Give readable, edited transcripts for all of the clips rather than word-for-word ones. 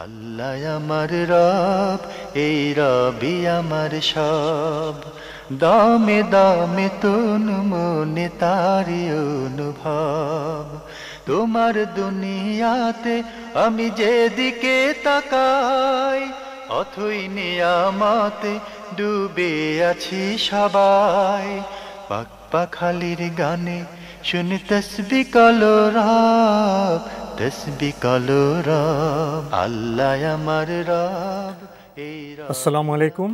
আল্লাহ আমার রব, এই রবি আমার সব। দামে দামে তুন মনে তারি অনুভব। তোমার দুনিয়াতে আমি যেদিকে তাকাই, অথই নিয়ামতে ডুবে আছি সবাই। পাক পাখালির গানে শুনি তসবি কলরব, তসবি কলরব। আল্লাহ আমার রব, এই রব। আসসালামু আলাইকুম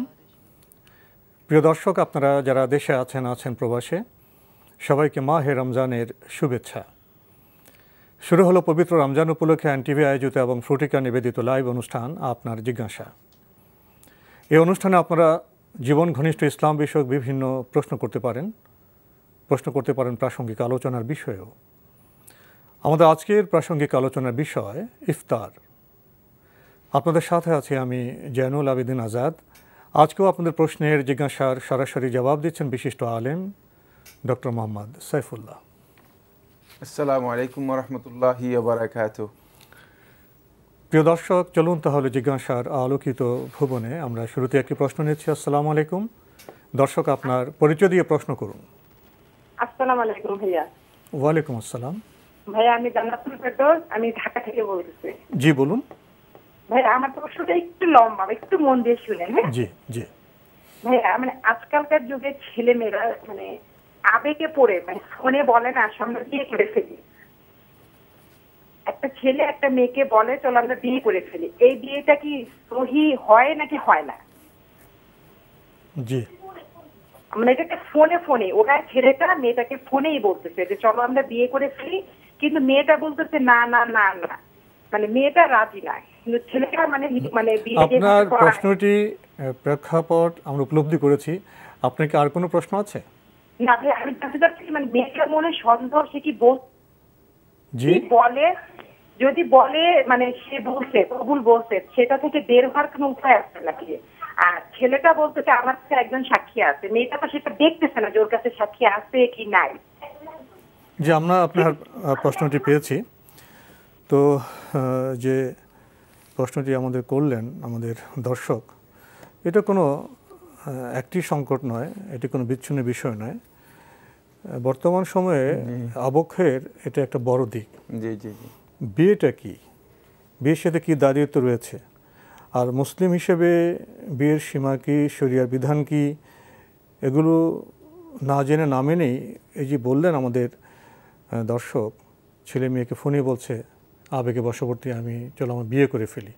প্রিয় দর্শক, আপনারা যারা দেশে আছেন প্রবাসে, সবাইকে মাহে রমজানের শুভেচ্ছা। শুরু হলো পবিত্র রমজান উপলক্ষে এনটিভি আয়োজিত এবং ফ্রুটিকা নিবেদিত লাইভ অনুষ্ঠান আপনার জিজ্ঞাসা। এই অনুষ্ঠানে আপনারা জীবন ঘনিষ্ঠ ইসলাম বিষয়ক বিভিন্ন প্রশ্ন করতে পারেন প্রাসঙ্গিক আলোচনার বিষয়েও। আমাদের আজকের প্রাসঙ্গিক আলোচনার বিষয় ইফতার। আপনাদের সাথে আছি আমি জয়নুল আবেদিন আজাদ। আজকেও আপনাদের প্রশ্নের জিজ্ঞাসার সরাসরি জবাব দিচ্ছেন বিশিষ্ট আলেম ডক্টর মোহাম্মদ সাইফুল্লাহ। আসসালামু আলাইকুম ওয়া রাহমাতুল্লাহি ওয়া বারাকাতুহু। প্রিয় দর্শক, চলুন তাহলে জিজ্ঞাসার আলোকিত ভুবনে আমরা শুরুতে একটি প্রশ্ন নিচ্ছি। আসসালামু আলাইকুম। দর্শক, আপনার পরিচয় দিয়ে প্রশ্ন করুন। আসসালামু আলাইকুম ভাইয়া। ওয়ালাইকুম আসসালাম। ভাইয়া আমি জান্নাতুল ফেরদৌস, আমি ঢাকা থেকে বলতেছি। জি বলুন। ভাইয়া আমার প্রশ্নটা একটু লম্বা, একটু মন দিয়ে শুনেন। হ্যাঁ জি জি। ভাইয়া, মানে আজকালকার যুগে ছেলে মেয়েরা মানে আবেগে পড়ে মানে ফোনে বলে না আমরা বিয়ে করে ফেলি। একটা ছেলে একটা মেয়েকে বলে চলো আমরা বিয়ে করে ফেলি, এই বিয়েটা কি সহি হয় নাকি হয় না? জি, মানে এটাকে ফোনে ওরা ছেলেটা মেয়েটাকে ফোনেই বলতেছে যে চলো আমরা বিয়ে করে ফেলি, কিন্তু মেয়েটা বলতেছে না না না না, মানে মেয়েটা রাজি না, কিন্তু ছেলেটা মানে আপনার প্রশ্নটি প্রেক্ষাপট আমরা উপলব্ধি করেছি। আপনার কি আর কোনো প্রশ্ন আছে? না ভাই, আমি জানতে চাচ্ছি মানে মেয়েটার মনে সন্দেহ, সে কি বলে, যদি বলে মানে সে বলছে কবুল বলছে, সেটা থেকে বের হওয়ার কোনো উপায় আছে নাকি? আর ছেলেটা বলতেছে আমার কাছে একজন সাক্ষী আছে, মেয়েটা তো সেটা দেখতেছে না যে ওর কাছে সাক্ষী আছে কি নাই। যে আমরা আপনার প্রশ্নটি পেয়েছি। তো যে প্রশ্নটি আমাদের করলেন আমাদের দর্শক, এটা কোনো একটি সংকট নয়, এটি কোনো বিচ্ছিন্ন বিষয় নয়। বর্তমান সময়ে আবক্ষের এটা একটা বড় দিক। জি জি জি। বিয়েটা কি, বিয়ের সাথে কী দাঁড়িয়েতে রয়েছে, আর মুসলিম হিসেবে বিয়ের সীমা কি, শরিয়ার বিধান কি, এগুলো না জেনে না মেনেই এই যে বললেন আমাদের দর্শক, ছেলে মেয়েকে ফোনে বলছে আবেগে বশবর্তী, আমি চলো আমার বিয়ে করে ফেলি,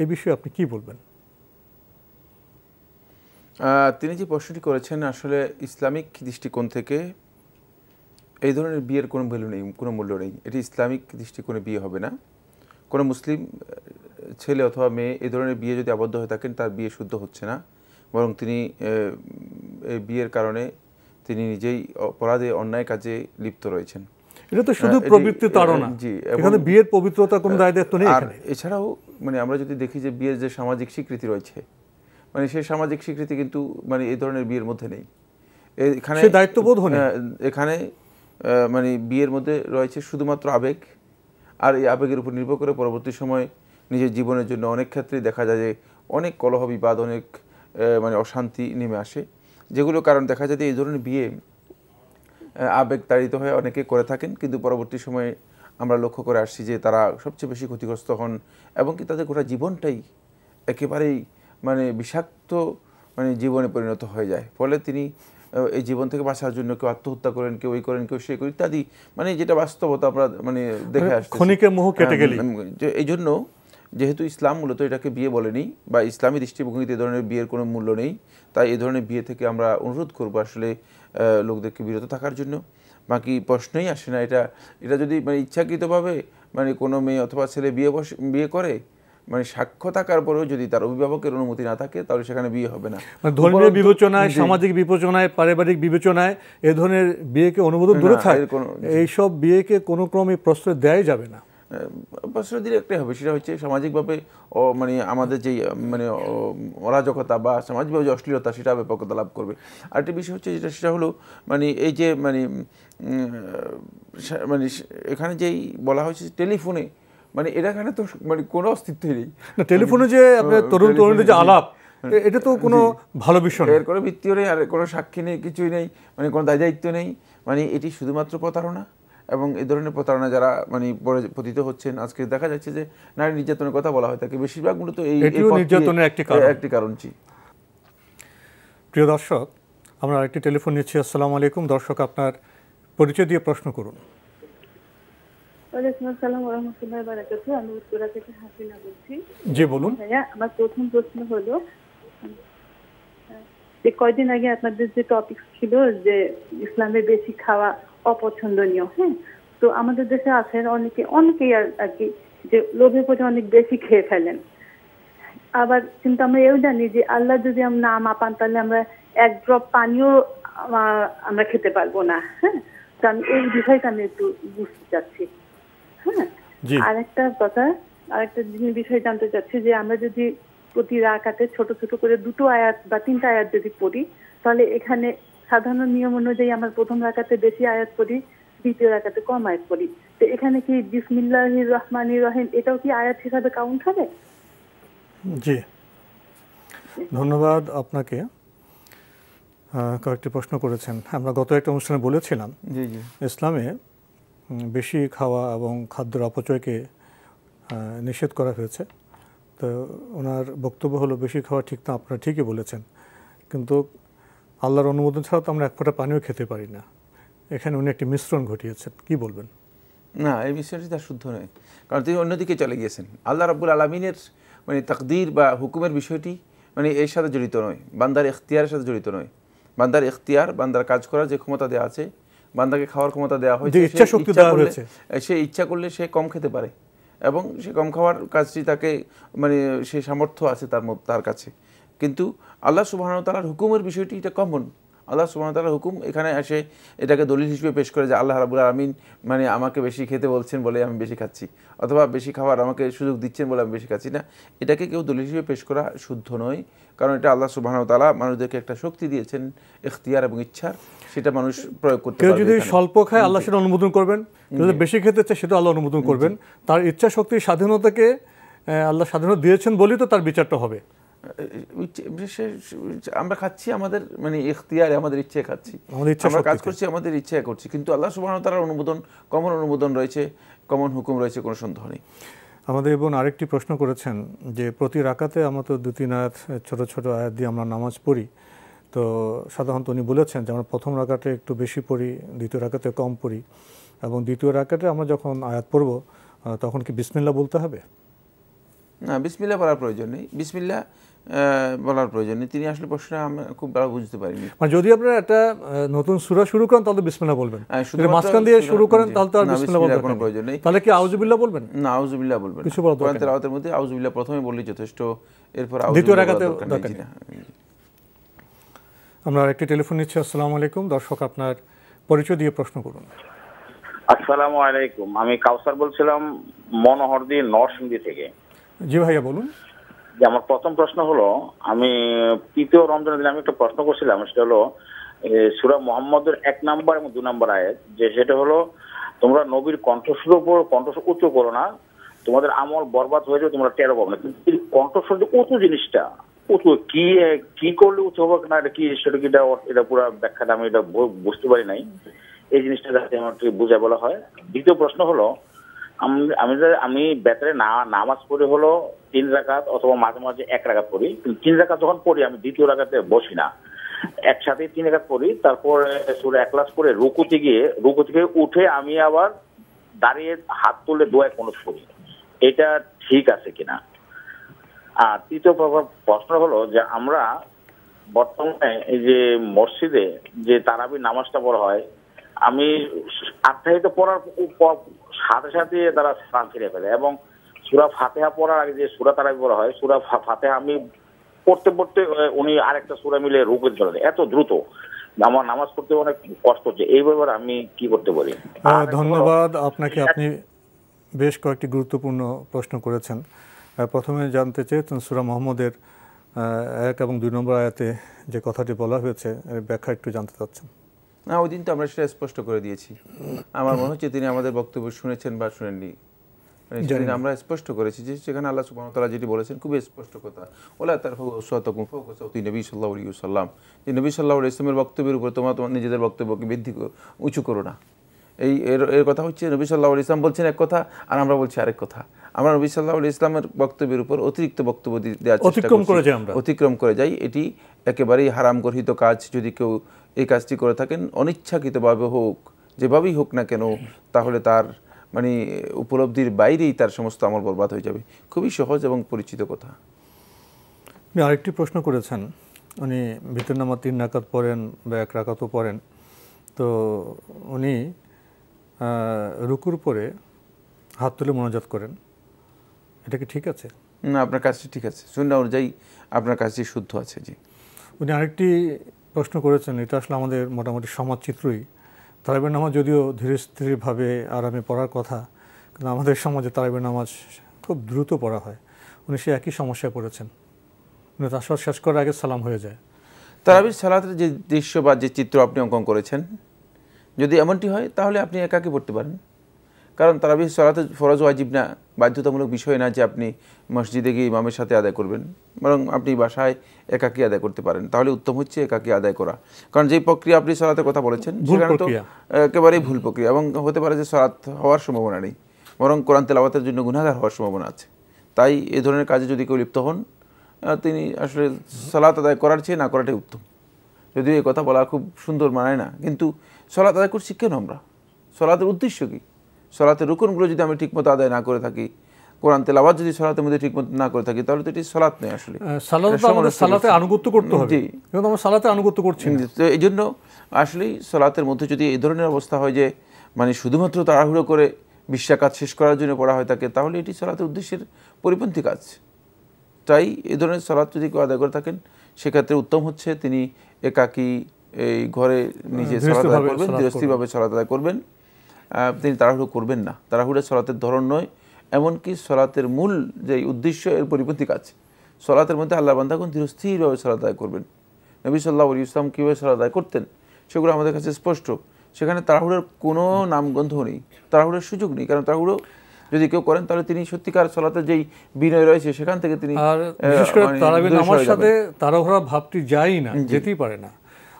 এই বিষয়ে আপনি কি বলবেন? তিনি যে প্রশ্নটি করেছেন, আসলে ইসলামিক দৃষ্টিকোণ থেকে এই ধরনের বিয়ের কোনো ভ্যালু নেই, কোনো মূল্য নেই। এটি ইসলামিক দৃষ্টিকোণে বিয়ে হবে না। কোনো মুসলিম ছেলে অথবা মেয়ে এই ধরনের বিয়ে যদি আবদ্ধ হয়ে থাকেন, তার বিয়ে শুদ্ধ হচ্ছে না, বরং তিনি এই বিয়ের কারণে তিনি নিজেই অপরাধে অন্যায় কাজে লিপ্ত রয়েছেন। এটা তো শুধু প্রবৃত্তি তাড়না। জি, এখানে বিয়ের পবিত্রতা কোনো দায়-দায়িত্ব নেই। আর এছাড়াও মানে আমরা যদি দেখি যে বিয়ের যে সামাজিক স্বীকৃতি রয়েছে, মানে সেই সামাজিক স্বীকৃতি কিন্তু মানে এই ধরনের বিয়ের মধ্যে নেই। এখানে দায়িত্ববোধ এখানে মানে বিয়ের মধ্যে রয়েছে শুধুমাত্র আবেগ, আর এই আবেগের উপর নির্ভর করে পরবর্তী সময় নিজের জীবনের জন্য অনেক ক্ষেত্রেই দেখা যায় যে অনেক কলহ বিবাদ, অনেক মানে অশান্তি নেমে আসে, যেগুলো কারণ দেখা যায় যে এই ধরনের বিয়ে আবেগ তাড়িত হয়ে অনেকে করে থাকেন, কিন্তু পরবর্তী সময়ে আমরা লক্ষ্য করে আসছি যে তারা সবচেয়ে বেশি ক্ষতিগ্রস্ত হন, এবং কি তাদের গোটা জীবনটাই একেবারেই মানে বিষাক্ত মানে জীবনে পরিণত হয়ে যায়। ফলে তিনি এই জীবন থেকে বাঁচার জন্য কেউ আত্মহত্যা করেন, কেউ এই করেন, কেউ সে করেন ইত্যাদি, মানে যেটা বাস্তবতা আমরা মানে দেখে আসছি। এই জন্য যেহেতু ইসলাম মূলত এটাকে বিয়ে বলেনি, বা ইসলামী দৃষ্টিভঙ্গিতে এই ধরনের বিয়ের কোনো মূল্য নেই, তাই এই ধরনের বিয়ে থেকে আমরা অনুরোধ করবো আসলে লোকদেরকে বিরত থাকার জন্য। বাকি প্রশ্নই আসে না। এটা যদি মানে ইচ্ছাকৃতভাবে মানে কোনো মেয়ে অথবা ছেলে বিয়ে করে, মানে সাক্ষ্য থাকার পরেও যদি তার অভিভাবকের অনুমতি না থাকে, তাহলে সেখানে বিয়ে হবে না। ধর্মীয় বিবেচনায়, সামাজিক বিবেচনায়, পারিবারিক বিবেচনায় এ ধরনের বিয়েকে অনুমোদন দূরে থাকে, এইসব বিয়েকে কোনো ক্রমে প্রশ্রয় দেওয়াই যাবে না। প্রশ্রয় দিলে একটাই হবে, সেটা হচ্ছে সামাজিকভাবে মানে আমাদের যেই মানে অরাজকতা বা সামাজিকভাবে যে অশ্লীলতা, সেটা ব্যাপকতা লাভ করবে। আরেকটি বিষয় হচ্ছে সেটা হলো মানে এই যে মানে এখানে যেই বলা হয়েছে টেলিফোনে মানে এখানে তো মানে কোনো অস্তিত্বই নেই। টেলিফোনে যে আপনার তরুণ তরুণীদের যে আলাপ, এটা তো কোনো ভালো বিষয় না। এর কোনো ভিত্তিও নেই, আর কোনো সাক্ষী নেই, কিছুই নেই, মানে কোনো দায়িত্ব নেই। মানে এটি শুধুমাত্র প্রতারণা, এবং এই ধরনের প্রতারণা যারা মানে পতিত হচ্ছেন, আজকে দেখা যাচ্ছে যে নারী নির্যাতনের কথা বলা হয় থাকে, বেশিরভাগ মূলত এই নির্যাতনের একটি কারণ। প্রিয় দর্শক, আমরা আরেকটি টেলিফোন নিচ্ছি। আসসালামু আলাইকুম। দর্শক, আপনার পরিচয় দিয়ে প্রশ্ন করুন। ওয়ালাইকুম আসসালাম ওয়া রাহমাতুল্লাহি ওয়া বারাকাতুহু। আমি উত্তরা থেকে হাসিনা বলছি। জি বলুন। ভাইয়া, আমার প্রথম প্রশ্ন হলো যে কয়দিন আগে আপনাদের যে টপিক ছিল যে ইসলামে বেশি খাওয়া অপছন্দনীয়, হ্যাঁ, তো আমাদের দেশে আছেন অনেকেই আর কি যে লোভে পড়ে অনেক বেশি খেয়ে ফেলেন। আবার কিন্তু আমরা এও জানি যে আল্লাহ যদি আমরা না মাপান তাহলে আমরা এক ড্রপ পানিও আমরা খেতে পারবো না। হ্যাঁ, তো আমি এই বিষয়টা আমি একটু বুঝতে চাচ্ছি। হ্যাঁ, আরেকটা বিষয় জানতে চাচ্ছি যে আমরা যদি প্রতি রাকাতে ছোট ছোট করে 2টো আয়াত বা 3টা আয়াত যদি পড়ি, তাহলে এখানে সাধারণ নিয়ম অনুযায়ী আমরা প্রথম রাকাতে বেশি আয়াত পড়ি, দ্বিতীয় রাকাতে কম আয়াত পড়ি। তো এখানে কি বিসমিল্লাহির রহমানির রহিম এটাও কি আয়াত হিসাবে কাউন্ট হবে? জি, ধন্যবাদ আপনাকে। কয়েকটি প্রশ্ন করেছেন। আমরা গত একটা অনুষ্ঠানে বলেছিলাম ইসলামে বেশি খাওয়া এবং খাদ্যের অপচয়কে নিষেধ করা হয়েছে। তো ওনার বক্তব্য হলো বেশি খাওয়া ঠিক না, আপনারা ঠিকই বলেছেন, কিন্তু আল্লাহর অনুমোদন ছাড়া তো আমরা এক ফোঁটা পানিও খেতে পারি না। এখানে উনি একটি মিশ্রণ ঘটিয়েছেন, কি বলবেন? না, এই বিষয়টি তার শুদ্ধ নয়, কারণ তিনি অন্যদিকে চলে গিয়েছেন। আল্লাহ রাব্বুল আলামিনের মানে তাকদীর বা হুকুমের বিষয়টি মানে এর সাথে জড়িত নয়, বান্দার ইখতিয়ারের সাথে জড়িত নয়। বান্দার ইখতিয়ার, বান্দার কাজ করার যে ক্ষমতা দেওয়া আছে, বান্দাকে খাওয়ার ক্ষমতা দেওয়া হয়েছে, সে ইচ্ছা করলে সে কম খেতে পারে, এবং সে কম খাওয়ার কাজটি তাকে মানে সে সামর্থ্য আছে তার কাছে। কিন্তু আল্লাহ সুবহানাহু ওয়া তাআলার হুকুমের বিষয়টি এটা কমন। আল্লাহ সুবহানাহু ওয়া তাআলার হুকুম এখানে এসে এটাকে দলিল হিসেবে পেশ করে যে আল্লাহ রাব্বুল আলামিন মানে আমাকে বেশি খেতে বলছেন বলে আমি বেশি খাচ্ছি, অথবা বেশি খাওয়ার আমাকে সুযোগ দিচ্ছেন বলে আমি বেশি খাচ্ছি না। এটাকে কেউ দলিল হিসেবে পেশ করা শুদ্ধ নয়, কারণ এটা আল্লাহ সুবহানাহু ওয়া তাআলা মানুষদেরকে একটা শক্তি দিয়েছেন, ইখতিয়ার এবং ইচ্ছার, সেটা মানুষ প্রয়োগ করতে পারবে। কেউ যদি স্বল্প খায় আল্লাহ সেটা অনুমোদন করবেন, যদি বেশি খেতে চায় সেটা আল্লাহ অনুমোদন করবেন। তার ইচ্ছা শক্তির স্বাধীনতাকে আল্লাহ স্বাধীনতা দিয়েছেন বলেই তো তার বিচারটা হবে। আমরা খাচ্ছি আমাদের মানে ইখতিয়ারে, আমাদের ইচ্ছায় খাচ্ছি, আমরা কাজ করছি আমাদের ইচ্ছায় করছি, কিন্তু আল্লাহ সুবহানাহু ওয়া তাআলার অনুমোদন, কমন অনুমোদন রয়েছে, কমন হুকুম রয়েছে, কোনো সন্দেহ নেই। আমাদের বোন আরেকটি প্রশ্ন করেছেন যে প্রতি রাকাতে আমরা তো 2-3 আয়াত ছোট ছোট আয়াত দিয়ে আমরা নামাজ পড়ি, তো সাধারণত উনি বলেছেন যে আমরা প্রথম রাকাতে একটু বেশি পড়ি, দ্বিতীয় রাকাতে কম পড়ি, এবং দ্বিতীয় রাকাতে আমরা যখন আয়াত পড়ব তখন কি বিসমিল্লাহ বলতে হবে? না, বিসমিল্লাহ বলার প্রয়োজন নেই, বিসমিল্লাহ বলার প্রয়োজন নেই। তিনি আসলে প্রশ্ন আমি খুব ভালো বুঝতে পারিনি। মানে যদি আপনারা একটা নতুন সূরা শুরু করেন তাহলে বিসমিল্লাহ বলবেন, যদি মাঝখান দিয়ে শুরু করেন তাহলে তো আর বিসমিল্লাহ বলার কোনো প্রয়োজন নেই। তাহলে কি আউযুবিল্লাহ বলবেন? না, আউযুবিল্লাহ বলবেন। কিছু বলার কোরআন তেলাওয়াতের মধ্যে আউযুবিল্লাহ প্রথমে বললেই যথেষ্ট, এরপর দ্বিতীয় রাকাতে দরকার নেই। আমরা আরেকটি টেলিফোন নিচ্ছি। আসসালামু আলাইকুম। দর্শক, আপনার পরিচয় দিয়ে প্রশ্ন করুন। আসসালামু আলাইকুম, আমি কাউসার বলছিলাম মনোহরদি নরসিংদী থেকে। জি ভাইয়া বলুন। যে আমার প্রথম প্রশ্ন হলো, আমি তৃতীয় রমজানের দিন আমি একটা প্রশ্ন করছিলাম, সেটা হলো সূরা মুহাম্মদের 1 নম্বর এবং 2 নম্বর আয়াত, যে সেটা হলো তোমরা নবীর কণ্ঠস্বর উপর কণ্ঠস্বর উঁচু করো না, তোমাদের আমল বরবাদ হয়ে যাবে, তোমরা টেরও পাবে না। কিন্তু কণ্ঠস্বর যে উঁচু জিনিসটা, উঁচু কি করলে উঁচু হবে না, এটা কি, সেটা কি এটা পুরো ব্যাখ্যাটা আমি এটা বুঝতে পারি নাই। এই জিনিসটা যাতে আমাকে বুঝে বলা হয়। দ্বিতীয় প্রশ্ন হলো, আমি বেতরে নামাজ পড়ি হলো 3 রাকাত অথবা মাঝে মাঝে 1 রাকাত পড়ি, কিন্তু 3 রাকাত যখন পড়ি আমি দ্বিতীয় রাকাতে বসি না, একসাথে 3 রাকাত পড়ি। তারপরে সূরা ইখলাস পড়ে রুকু থেকে উঠে আমি আবার দাঁড়িয়ে হাত তুলে দোয়া কুনুত পড়ি, এটা ঠিক আছে কিনা? আর তৃতীয় প্রশ্ন হলো যে আমরা বর্তমানে এই যে মসজিদে যে তারাবি নামাজটা পড়া হয়, আমি আত্মাহিত পড়ার সাথে সাথে তারা সালাম ফিরে ফেলে, এবং সূরা ফাতিহা পড়ার আগে যে সূরা তারাবি পড়া হয়, সূরা ফাতিহা আমি পড়তে উনি আরেকটা সূরা মিলে রুকুতে চলে যায়, এত দ্রুত আমার নামাজ পড়তে অনেক কষ্ট হচ্ছে। এই ব্যাপারে আমি কি করতে পারি? ধন্যবাদ আপনাকে। আপনি বেশ কয়েকটি গুরুত্বপূর্ণ প্রশ্ন করেছেন। প্রথমে জানতে চেয়েছেন সূরা মুহাম্মদের 1 এবং 2 নম্বর আয়াতে যে কথাটি বলা হয়েছে এর ব্যাখ্যা একটু জানতে চাচ্ছেন। না, ওই দিন তো আমরা সেটা স্পষ্ট করে দিয়েছি। আমার মনে হচ্ছে তিনি আমাদের বক্তব্য শুনেছেন বা শুনেননি। সেদিন আমরা স্পষ্ট করেছি যে সেখানে আল্লাহ সুবহানাহু ওয়া তাআলা যেটি বলেছেন খুবই স্পষ্ট কথা, ওলা তারফাউ আসওয়াতাকুম ফাওকা সাওতি নবী সাল্লাল্লাহু আলাইহি ওয়াসাল্লাম, যে নবী সাল্লাল্লাহু আলাইহি ওয়াসাল্লামের বক্তব্যের উপর তোমার নিজেদের বক্তব্যকে উঁচু করো না। এর কথা হচ্ছে নবী সাল্লাল্লাহু আলাইহি ওয়াসাল্লাম বলছেন এক কথা আর আমরা বলছি আরেক কথা। আমরা নবী সাল্লাল্লাহু আলাইহি ওয়াসাল্লামের বক্তব্যের উপর অতিরিক্ত বক্তব্য দেওয়ার চেষ্টা করি, অতিক্রম করে যাই। এটি একেবারেই হারাম গর্হিত কাজ। যদি কেউ এই কাজটি করে থাকেন অনিচ্ছাকৃতভাবে হোক, যেভাবেই হোক না কেন, তাহলে তার মানে উপলব্ধির বাইরেই তার সমস্ত আমল বরবাদ হয়ে যাবে। খুবই সহজ এবং পরিচিত কথা। আপনি আরেকটি প্রশ্ন করেছেন, উনি ভিতর নামাজ 3 রাকাত পড়েন বা 1 রাকাতও পড়েন, তো উনি রুকুর পরে হাত তুলে মোনাজাত করেন, এটা কি ঠিক আছে? না, আপনার কাজটি ঠিক আছে, সুন্নাহ অনুযায়ী আপনার কাজটি শুদ্ধ আছে। জি। উনি আরেকটি প্রশ্ন করেছেন, এটা আসলে আমাদের মোটামুটি সমাজ চিত্রই। তারাবির নামাজ যদিও ধীরে স্থিরভাবে আরামে পড়ার কথা, কিন্তু আমাদের সমাজে তারাবির নামাজ খুব দ্রুত পড়া হয়। উনি সে একই সমস্যায় পড়েছেন, উনি তাশাহুদ শেষ করার আগে সালাম হয়ে যায়। তারাবির সালাতের যে দৃশ্য বা যে চিত্র আপনি অঙ্কন করেছেন, যদি এমনটি হয় তাহলে আপনি একাকী পড়তে পারেন। কারণ তারাবির সালাতে ফরজ ওয়াজিব না, বাধ্যতামূলক বিষয় না যে আপনি মসজিদে গিয়ে ইমামের সাথে আদায় করবেন, বরং আপনি বাসায় একাকী আদায় করতে পারেন। তাহলে উত্তম হচ্ছে একাকী আদায় করা। কারণ যেই প্রক্রিয়া আপনি সালাতের কথা বলেছেন সেখানে তো একেবারেই ভুল প্রক্রিয়া, এবং হতে পারে যে সালাত হওয়ার সম্ভাবনা নেই, বরং কোরআন তেলাওয়াতের জন্য গুনাহগার হওয়ার সম্ভাবনা আছে। তাই এই ধরনের কাজে যদি কেউ লিপ্ত হন, তিনি আসলে সালাত আদায় করার চেয়ে না করাটাই উত্তম। যদিও এই কথা বলা খুব সুন্দর মানায় না, কিন্তু সালাত আদায় করছি কেন আমরা? সালাতের উদ্দেশ্য কি? সালাতের রুকনগুলো যদি আমি ঠিকমতো আদায় না করে থাকি, কোরআন তেলাওয়াত যদি সালাতের মধ্যে ঠিকমতো না করে থাকি, তাহলে তো এটি সালাত নয়। আসলে সালাতে আনুগত্য করতে হবে, কিন্তু আমরা সালাতে আনুগত্য করছি না। তো এই জন্য আসলেই সালাতের মধ্যে যদি এই ধরনের অবস্থা হয় যে মানে শুধুমাত্র তাড়াহুড়ো করে 20 রাকাত শেষ করার জন্য পড়া হয়ে থাকে, তাহলে এটি সালাতের উদ্দেশ্যের পরিপন্থী কাজ। তাই এই ধরনের সালাত যদি কেউ আদায় করে থাকেন, সেক্ষেত্রে উত্তম হচ্ছে তিনি একাকী এই ঘরে নিজে সালাত আদায় করবেন, ধীরস্থিরভাবে সালাত আদায় করবেন। তিনি তাড়াহুড়ো করবেন না। তাড়াহুড়ো সালাতের ধরন নয়, এমনকি সালাতের মূল যে উদ্দেশ্য এর পরিপন্থী কাজ। সালাতের মধ্যে আল্লাহর বান্দাগণ ধীরস্থিরভাবে সালাত আদায় করবেন। নবী সাল্লাল্লাহু আলাইহি ওয়াসাল্লাম কীভাবে সালাত আদায় করতেন সেগুলো আমাদের কাছে স্পষ্ট। সেখানে তাড়াহুড়োর কোনো নামগন্ধ নেই, তাড়াহুড়োর সুযোগ নেই। কারণ তাড়াহুড়ো যদি কেউ করেন তাহলে তিনি সত্যিকার সালাতের যেই বিনয় রয়েছে সেখান থেকে তিনি তারাবির নামাজের সাথে তাড়াহুড়া ভাবটি যায়ই না, যেতেই পারে না।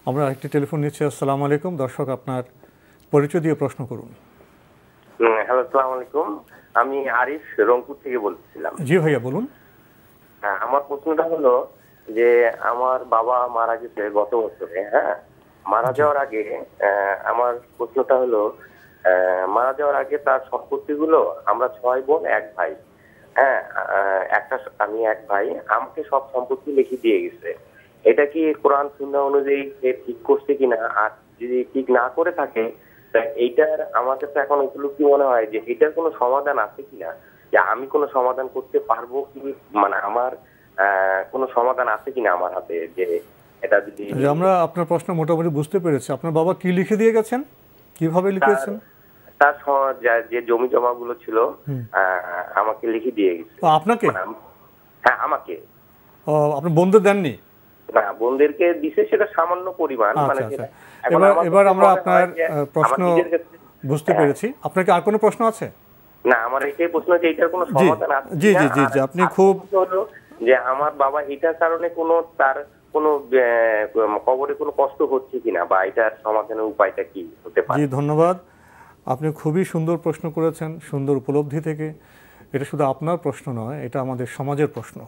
আমরা একটি টেলিফোন নিচ্ছি। আসসালামু আলাইকুম। দর্শক, আপনার পরিচয় দিয়ে প্রশ্ন করুন। হ্যালো, আসসালামু আলাইকুম। আমি আরিফ রংপুর থেকে বলছিলাম। জি ভাইয়া বলুন। হ্যাঁ, আমার প্রশ্নটা হলো যে আমার বাবা মারা গেছে গত বছরে। হ্যাঁ, মারা যাওয়ার আগে আমার প্রশ্নটা হলো, মারা যাওয়ার আগে তার সম্পত্তিগুলো আমরা 6 বোন 1 ভাই, হ্যাঁ আমি 1 ভাই, আমাকে সব সম্পত্তি লিখে দিয়ে গেছে। এটা কি কোরআন সুন্নাহ অনুযায়ী ঠিক করছে কিনা? আর যদি ঠিক না করে থাকে, এইটার আমার কাছে এখন উপলব্ধি মনে হয় যে এটার কোনো সমাধান আছে কিনা, যে আমি কোনো সমাধান করতে পারবো কি, মানে আমার কোনো সমাধান আছে কিনা আমার হাতে, যে এটা যদি আমরা আপনার প্রশ্ন মোটামুটি বুঝতে পেরেছি। আপনার বাবা কি লিখে দিয়ে গেছেন, কিভাবে লিখেছেন? তার যে জমি জমা গুলো ছিল আমাকে লিখে দিয়ে গেছে। আপনাকে? হ্যাঁ, আমাকে। আপনি বোনদের দেননি? না, বোনদেরকে দিছে, সেটা সামান্য পরিমাণ। মানে এবার আমরা আপনার প্রশ্ন বুঝতে পেরেছি। আপনার কি আর কোনো প্রশ্ন আছে? না, আমার এইটাই প্রশ্ন যে এটার কোনো সমাধান আছে? জি জি জি জি, আপনি খুব যে আমার বাবা এটার কারণে কোনো তার কোনো কবরে কোনো কষ্ট হচ্ছে কিনা, বা এটার সমাধানের উপায়টা কি হতে পারে? জি, ধন্যবাদ। আপনি খুবই সুন্দর প্রশ্ন করেছেন, সুন্দর উপলব্ধি থেকে। এটা শুধু আপনার প্রশ্ন নয়, এটা আমাদের সমাজের প্রশ্ন।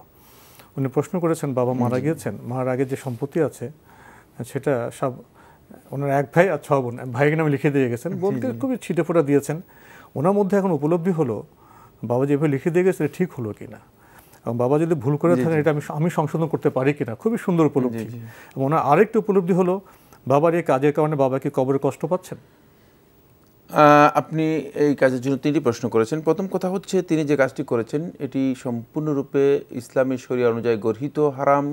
উনি প্রশ্ন করেছেন বাবা মারা গিয়েছেন, মারার আগে যে সম্পত্তি আছে সেটা সব ওনার 1 ভাই আর 6 বোন, ভাইকে নামে লিখে দিয়ে গেছেন। বোনকে খুবই ছিটেফোঁটা দিয়েছেন। ওনার মধ্যে এখন উপলব্ধি হলো বাবা যেভাবে লিখে দিয়ে গেছে ঠিক হলো কিনা, এবং বাবা যদি ভুল করে থাকেন এটা আমি সংশোধন করতে পারি কিনা। খুবই সুন্দর উপলব্ধি। এবং ওনার আরেকটি উপলব্ধি হলো বাবার এই কাজের কারণে বাবা কি কবরে কষ্ট পাচ্ছেন? আপনি এই কাজের জন্য 3টি প্রশ্ন করেছেন। প্রথম কথা হচ্ছে, তিনি যে কাজটি করেছেন এটি সম্পূর্ণরূপে ইসলামী শরিয়া অনুযায়ী গর্হিত, হারাম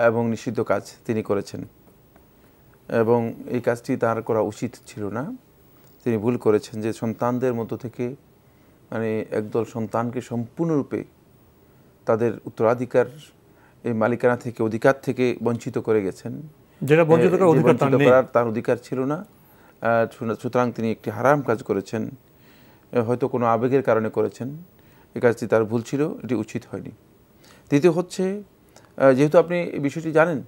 এবং নিষিদ্ধ কাজ তিনি করেছেন, এবং এই কাজটি তার করা উচিত ছিল না। তিনি ভুল করেছেন যে সন্তানদের মধ্য থেকে মানে একদল সন্তানকে সম্পূর্ণরূপে তাদের উত্তরাধিকার এই মালিকানা থেকে, অধিকার থেকে বঞ্চিত করে গেছেন, যেটা বঞ্চিত করার তার অধিকার ছিল না। সুতরাং তিনি একটি হারাম কাজ করেছেন। হয়তো কোনো আবেগের কারণে করেছেন, এই কাজটি তার ভুল ছিল, এটি উচিত হয়নি। দ্বিতীয় হচ্ছে, যেহেতু আপনি এই বিষয়টি জানেন,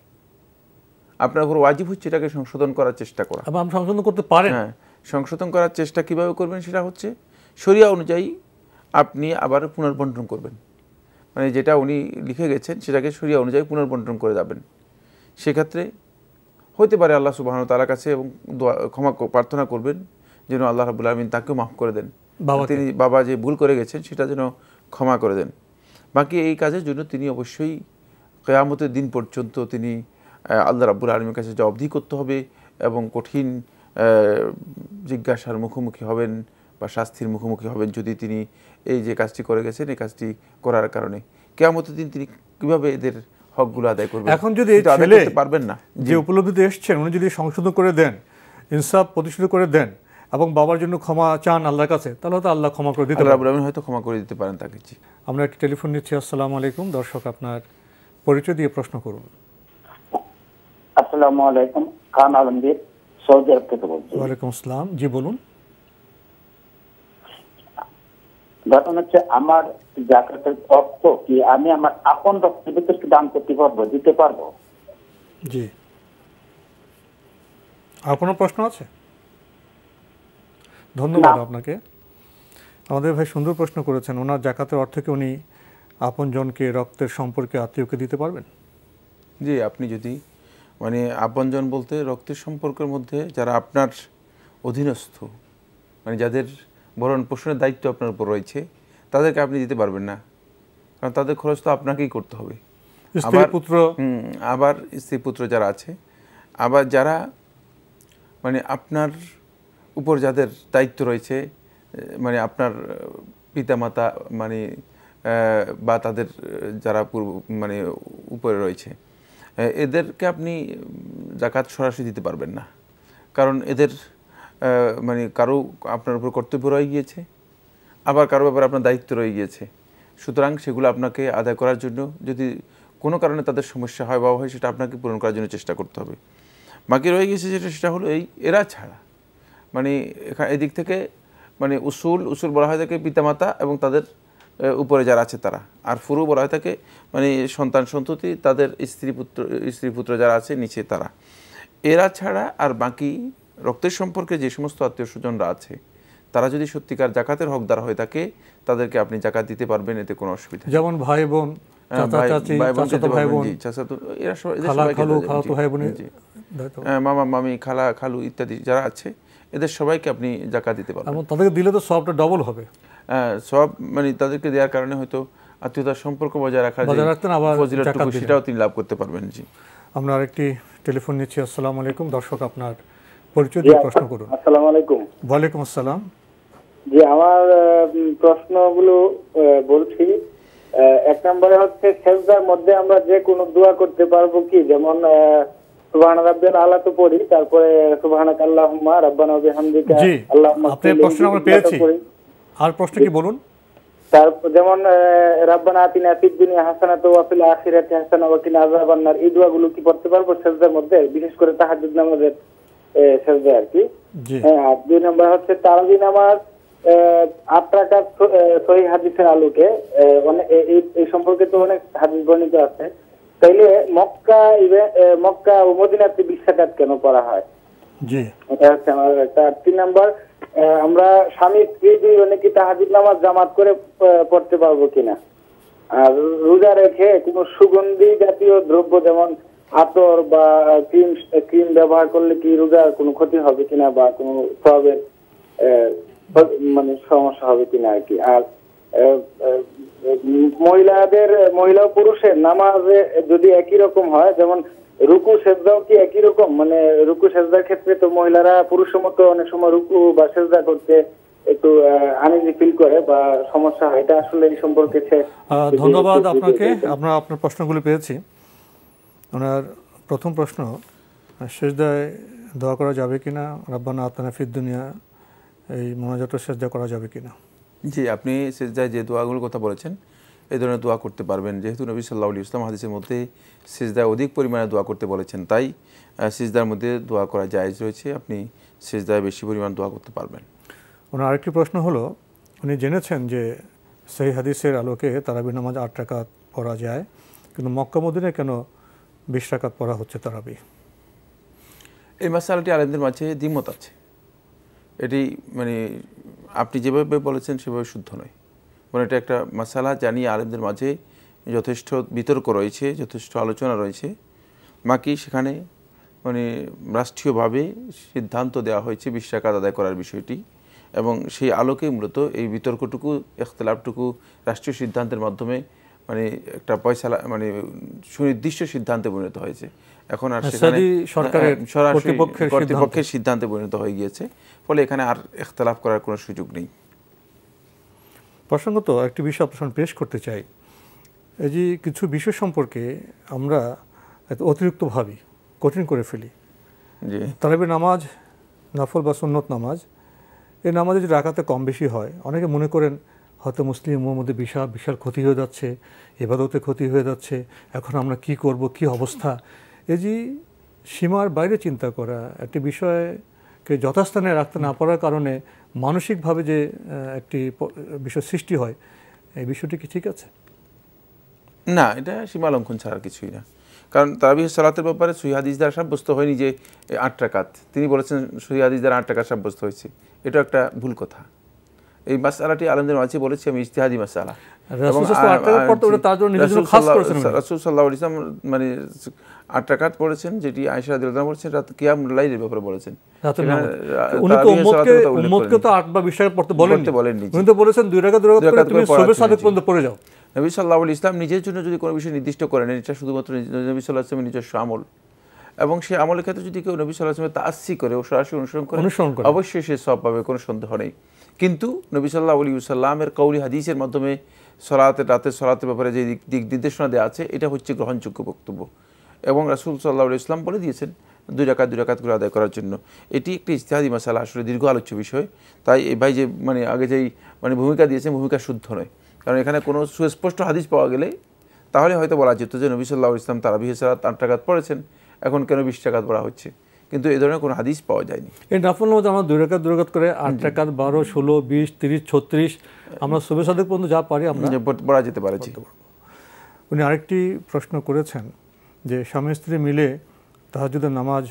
আপনার উপর ওয়াজিব হচ্ছে এটাকে সংশোধন করার চেষ্টা করা। আপনি সংশোধন করতে পারেন? হ্যাঁ, সংশোধন করার চেষ্টা কিভাবে করবেন সেটা হচ্ছে শরিয়া অনুযায়ী আপনি আবার পুনর্বন্টন করবেন। মানে যেটা উনি লিখে গেছেন সেটাকে শরিয়া অনুযায়ী পুনর্বন্টন করে যাবেন। সেক্ষেত্রে হতে পারে আল্লাহ সুবহানাহু ওয়া তাআলার কাছে এবং ক্ষমা প্রার্থনা করবেন যেন আল্লাহ রাব্বুল আলামিন তাকেও মাফ করে দেন, তিনি বাবা যে ভুল করে গেছেন সেটা যেন ক্ষমা করে দেন। বাকি এই কাজের জন্য তিনি অবশ্যই কিয়ামতের দিন পর্যন্ত তিনি আল্লাহ রাব্বুল আলামিনের কাছে জবাবদিহি করতে হবে এবং কঠিন জিজ্ঞাসার মুখোমুখি হবেন বা শাস্তির মুখোমুখি হবেন যদি তিনি এই যে কাজটি করে গেছেন এই কাজটি করার কারণে। কিয়ামতের দিন তিনি কিভাবে এদের হকগুলো আদায় করবেন? এখন যদি আদায় করতে পারবেন না, যে উপলব্ধিতে এসেছেন উনি যদি সংশোধন করে দেন, ইনসাফ প্রতিষ্ঠিত করে দেন এবং বাবার জন্য ক্ষমা চান আল্লাহর কাছে, তাহলে হয়তো আল্লাহ ক্ষমা করে দিতে পারেন, হয়তো ক্ষমা করে দিতে পারেন তাকে। আমরা একটি টেলিফোন নিচ্ছি। আসসালামু আলাইকুম। দর্শক, আপনার পরিচয় দিয়ে প্রশ্ন করুন। আসসালামু আলাইকুম, খান আলমগীর, সৌদি আরব থেকে বলছি। ওয়ালাইকুম আসসালাম, জি বলুন। ঘটনা হচ্ছে, আমার যাকাতের অর্থ কি আমি আমার আপন রক্তের ভিতরে দান করতে পারবো, দিতে পারবো? জি। আর কোনো প্রশ্ন আছে? ধন্যবাদ আপনাকে। আমাদের ভাই সুন্দর প্রশ্ন করেছেন। ওনার যাকাতের অর্থ কি উনি আপনজনকে, রক্তের সম্পর্কে আত্মীয়কে দিতে পারবেন? জি, আপনি যদি মানে আপনজন বলতে রক্তের সম্পর্কের মধ্যে যারা আপনার অধীনস্থ, মানে যাদের ভরণ পোষণের দায়িত্ব আপনার উপর রয়েছে, তাদেরকে আপনি দিতে পারবেন না, কারণ তাদের খরচ তো আপনাকেই করতে হবে। আবার স্ত্রী পুত্র যারা আছে, আবার যারা মানে আপনার উপর যাদের দায়িত্ব রয়েছে, মানে আপনার পিতামাতা মানে বা তাদের যারা মানে উপরে রয়েছে, এদেরকে আপনি যাকাত সরাসরি দিতে পারবেন না, কারণ এদের মানে কারো আপনার উপর কর্তব্য রয়ে গিয়েছে, আবার কারো ব্যাপারে আপনার দায়িত্ব রয়ে গিয়েছে। সুতরাং সেগুলো আপনাকে আদায় করার জন্য যদি কোনো কারণে তাদের সমস্যা হয় বা হয়, সেটা আপনাকে পূরণ করার জন্য চেষ্টা করতে হবে। বাকি রয়ে গেছে সেটা হলো এরা ছাড়া, মানে এদিক থেকে মানে উসুল বলা হয় থাকে পিতামাতা এবং তাদের উপরে যারা আছে তারা, আর ফুরু বলা হয় থাকে মানে সন্তান সন্ততি, তাদের স্ত্রী পুত্র যারা আছে নিচে তারা। এরা ছাড়া আর বাকি রক্তের সম্পর্কে যে সমস্ত আত্মীয় স্বজনরা আছে, তারা যদি সত্যিকার জাকাতের হকদার হয়ে থাকে, তাদেরকে আপনি জাকাত দিতে পারবেন, এতে কোনো অসুবিধা নেই। যেমন ভাই বোন, মামা মামি, খালা খালু ইত্যাদি যারা আছে, এদের সবাইকে আপনি জাকাত দিতে পারবেন। তাদেরকে দিলে তো সবটা ডবল হবে। সব মানে তাদেরকে দেওয়ার কারণে হয়তো আত্মীয়তার সম্পর্ক বজায় রাখার ফজিলতটুকু সেটাও তিনি লাভ করতে পারবেন। জি, আমরা আরেকটি টেলিফোন নিচ্ছি। আসসালামু আলাইকুম। দর্শক, আপনার পরিচয় দিয়ে প্রশ্ন করুন। আসসালামু আলাইকুম। ওয়ালাইকুম আসসালাম। জি, আমার প্রশ্নগুলো বলছি। এক নম্বরে হচ্ছে, সেজদার মধ্যে আমরা যে কোনো দোয়া করতে পারবো কি? যেমন সুবহান রাব্বিয়াল আলা তো পড়ি, তারপরে সুবহানাকা আল্লাহুম্মা রাব্বানা ওয়া বিহামদিকা আল্লাহুম্মা। আপনার প্রশ্ন আমরা পেয়েছি, আর প্রশ্ন কি বলুন? তারপর যেমন রাব্বানা আতিনা ফিদ দুনিয়া হাসানাতাও ওয়া ফিল আখিরাতি হাসানাতাও ওয়া কিনা আযাবান নার, এই দোয়াগুলো কি পড়তে পারবো সেজদার মধ্যে, বিশেষ করে তাহাজ্জুদ নামাজের সেজদা আর কি? হ্যাঁ। আর দুই নম্বর হচ্ছে, তারাবি নামাজ 8 রাকাত সহিহ হাদিসের আলোকে এই সম্পর্কে তো অনেক হাদিস বর্ণিত আছে, তাইলে মক্কা ও মদিনাতে 20 রাকাত কেন করা হয়? জি, এটা হচ্ছে আমার একটা। 3 নম্বর, আমরা স্বামী স্ত্রী দুইজনে কি তাহাজ্জুদ নামাজ জামাত করে পড়তে পারবো কিনা? আর রোজা রেখে কোনো সুগন্ধি জাতীয় দ্রব্য যেমন আতর বা ক্রিম ব্যবহার করলে কি রোজার কোনো ক্ষতি হবে কিনা বা কোনো সওয়াবের মানে সমস্যা হবে কিনা আর কি? আর মহিলা ও পুরুষের নামাজে যদি একই রকম হয়, যেমন রুকু সেজদাও কি একই রকম? মানে রুকু সেজদার ক্ষেত্রে তো মহিলারা পুরুষের মতো অনেক সময় রুকু বা সেজদা করতে একটু আনইজি ফিল করে বা সমস্যা হয়, এটা আসলে এই সম্পর্কে। ধন্যবাদ আপনাকে, আমরা আপনার প্রশ্নগুলো পেয়েছি। ওনার প্রথম প্রশ্ন, সেজদায় দোয়া করা যাবে কিনা, রাব্বানা আতিনা ফিদ দুনিয়া, এই মোনাজাতের সেজদা করা যাবে কিনা? জি, আপনি সেজদায় যে দোয়াগুলোর কথা বলেছেন এই ধরনের দোয়া করতে পারবেন, যেহেতু নবী সাল্লাল্লাহু আলাইহি ওয়াসাল্লাম হাদিসের মধ্যে সেজদায় অধিক পরিমাণে দোয়া করতে বলেছেন, তাই সেজদার মধ্যে দোয়া করা জায়েজ রয়েছে, আপনি সেজদায় বেশি পরিমাণ দোয়া করতে পারবেন। ওনার আরেকটি প্রশ্ন হলো, উনি জেনেছেন যে সেই হাদিসের আলোকে তারাবি নামাজ 8 রাকাত পড়া যায়, কিন্তু মক্কা মদিনায় কেন 20 রাকাত পড়া হচ্ছে তারাবি? এই মাসালাটি আলেমদের মাঝে দ্বিমত আছে। এটি মানে আপনি যেভাবে বলেছেন সেভাবে শুদ্ধ নয়, মানে এটা একটা মাসালা জানি আলেমদের মাঝে যথেষ্ট বিতর্ক রয়েছে, যথেষ্ট আলোচনা রয়েছে। বাকি সেখানে মানে রাষ্ট্রীয়ভাবে সিদ্ধান্ত দেওয়া হয়েছে 20 রাকাত আদায় করার বিষয়টি, এবং সেই আলোকে মূলত এই বিতর্কটুকু, ইখতিলাফটুকু রাষ্ট্রীয় সিদ্ধান্তের মাধ্যমে মানে একটা পয়সালা মানে সুনির্দিষ্ট সিদ্ধান্তে পরিণত হয়েছে। এখন আর সেখানে সরাসরি কর্তৃপক্ষের সিদ্ধান্তে পরিণত হয়ে গিয়েছে, ফলে এখানে আর ইখতিলাফ করার কোনো সুযোগ নেই। প্রসঙ্গত একটি বিষয় আপনার পেশ করতে চাই। এই যে কিছু বিষয় সম্পর্কে আমরা অতিরিক্ত ভাবি, কঠিন করে ফেলি। তারাবি নামাজ নফল বা সুন্নত নামাজ, এই নামাজে যদি রাকাতে কম বেশি হয়, অনেকে মনে করেন হয়তো মুসলিম উম্মার মধ্যে বিশাল বিশাল ক্ষতি হয়ে যাচ্ছে, ইবাদতে ক্ষতি হয়ে যাচ্ছে, এখন আমরা কি করব, কি অবস্থা। এই যে সীমার বাইরে চিন্তা করা, একটি বিষয়কে যথাস্থানে রাখতে না পারার কারণে মানসিকভাবে যে একটি বিষয় সৃষ্টি হয়, এই বিষয়টি কি ঠিক আছে? না, এটা সীমা লঙ্ঘন ছাড়া কিছুই না। কারণ তারাবিহ সালাতের ব্যাপারে সহিহ হাদিস দ্বারা সাব্যস্ত হয়নি যে 8 রাকাত, তিনি বলেছেন সহিহ হাদিস দ্বারা 8 রাকাত সাব্যস্ত হয়েছে, এটা একটা ভুল কথা। এই মাসআলাটি আলেমদের মাঝে বলেছি আমি ইজতিহাদি মাসআলা, এবং রাসূল সাল্লাল্লাহু আলাইহি ওয়াসাল্লাম মানে 8 রাকাত পড়েছেন, যেটি আয়েশা রাদিয়াল্লাহু আনহা বলেছেন রাত কিয়ামুল লাইলের ব্যাপারে বলেছেন। উনি তো উম্মতকে তো 8 বা 20 রাকাত পড়তে বলেননি, উনি তো বলেছেন 2 রাকাত করে তুমি সুবহ সাদিক পর্যন্ত পড়ে যাও। নবী সাল্লাল্লাহু আলাইহি ওয়াসাল্লাম নিজের জন্য যদি কোনো বিষয় নির্দিষ্ট করেন, এটা শুধুমাত্র নবী সাল্লাল্লাহু আলাইহি ওয়াসাল্লামের নিজস্ব আমল, এবং সেই আমলের ক্ষেত্রে যদি কেউ নবী সাল্লাল্লাহু আলাইহি ওয়াসাল্লামের তাআসসি করে ও সরাসরি অনুসরণ করে অবশ্যই সে সওয়াব পাবে, কোনো সন্দেহ নেই। কিন্তু নবী সাল্লাল্লাহু আলাইহি ওয়াসাল্লামের কওলি হাদিসের মাধ্যমে রাতের সলাতের ব্যাপারে যে দিক নির্দেশনা দেওয়া আছে, এটা হচ্ছে গ্রহণযোগ্য বক্তব্য, এবং রাসূল সাল্লাল্লাহু আলাইহি ওয়াসাল্লাম বলে দিয়েছেন 2 রাকাত করে আদায় করার জন্য। এটি একটি ইজতিহাদি মাসালা, আসলে দীর্ঘ আলোচ্য বিষয়। তাই এই ভাই যে মানে আগে যেই মানে ভূমিকা দিয়েছেন, ভূমিকা শুদ্ধ নয়। কারণ এখানে কোনো সুস্পষ্ট হাদিস পাওয়া গেলে তাহলে হয়তো বলা যেত যে নবী সাল্লাল্লাহু আলাইহি ওয়াসাল্লাম তারাবিহ সালাত 8 রাকাত পড়েছেন, এখন কেন 20 রাকাত পড়া হচ্ছে, কিন্তু এই ধরনের কোনো হাদিস পাওয়া যায়নি। এই নফল নামাজ আমরা 2 রাকাত করে 8 রাকাত 12, 16, 20, 30, 36 আমরা সুবহ সাদিক পর্যন্ত যা পারি আমরা পড়া যেতে পারে। উনি আরেকটি প্রশ্ন করেছেন যে স্বামী স্ত্রী মিলে তাহাজ্জুদের নামাজ